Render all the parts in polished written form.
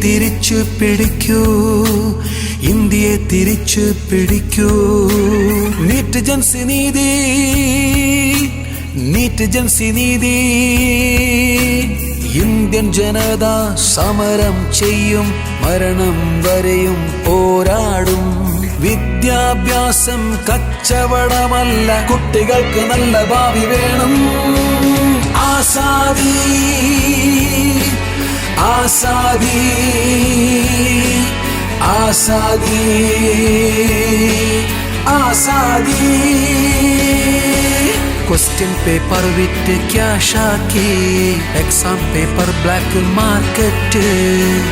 തിരിച്ചു പിടിക്കൂ, ഇന്ത്യയെ തിരിച്ചു പിടിക്കൂ. നീറ്റ് ജൻസി നീതി, നീറ്റ് ജൻസി നീതി. ഇന്ത്യൻ ജനത സമരം ചെയ്യും, മരണം വരെയും പോരാടും. വിദ്യാഭ്യാസം കച്ചവടമല്ല, കുട്ടികൾക്ക് നല്ല ഭാവി വേണം. ആസാദി ആസാദി ആസാദി ആസാദി. ക്വസ്റ്റ്യൻ പേപ്പർ വിറ്റ് ക്യാഷാക്കി, exam paper black market.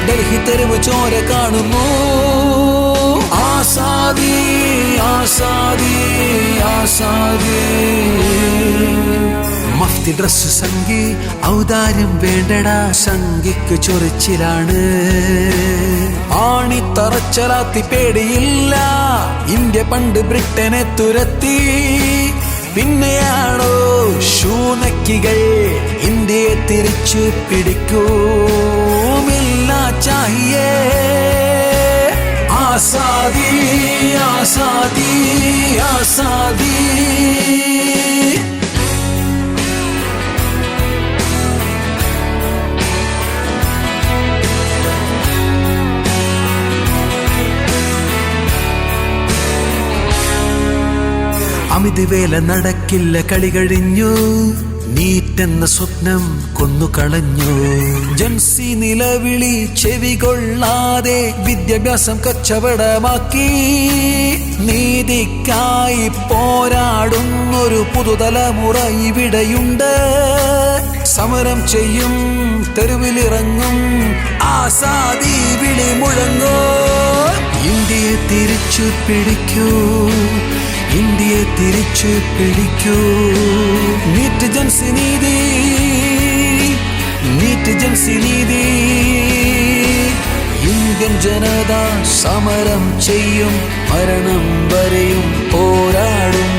Delhi തെരുവ് ചോര കാണുന്നു. ആസാദി ആസാദി ആസാദി. മഫ്തി ഡ്രസ് സംഘി, ഔദാര്യം വേണ്ടടാ, സംഘിക്ക് ചൊറിച്ചിലാണ്. ആണിത്തറച്ചലാത്തി പേടിയില്ല, ഇന്ത്യ പണ്ട് ബ്രിട്ടനെ തുരത്തി. പിന്നെയാണോ ശൂനക്കികൾ ഇന്ത്യയെ തിരിച്ചു പിടിക്കൂ. മിൽനാ ചാഹിയേ ആസാദി ആസാദി ആസാദി. അമിത് വേല നടക്കില്ല, കളി കഴിഞ്ഞു. നീറ്റെന്ന സ്വപ്നം കൊന്നുകളഞ്ഞു. ജൻസി നിലവിളി ചെവി കൊള്ളാതെ വിദ്യാഭ്യാസം കച്ചവടമാക്കി. നീതിക്കായി പോരാടുന്നൊരു പുതുതലമുറ ഇവിടെയുണ്ട്. സമരം ചെയ്യും, തെരുവിലിറങ്ങും, ആസാദി വിളി മുഴങ്ങോ. ഇന്ത്യയെ തിരിച്ചു പിടിക്കൂ, ഇന്ത്യയെ തിരിച്ചു പിടിക്കൂ. നീറ്റ് ജൻസി നീതി, നീറ്റ് ജൻസി നീതി. ഇന്ത്യൻ ജനത സമരം ചെയ്യും, മരണം വരെയും പോരാടും.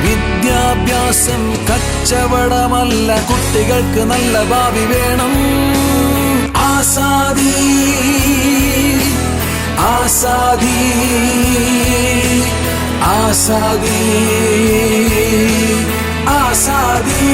വിദ്യാഭ്യാസം കച്ചവടമല്ല, കുട്ടികൾക്ക് നല്ല ഭാവി വേണം. ആസാദി ആസാദി ആസാദി ആസാദി.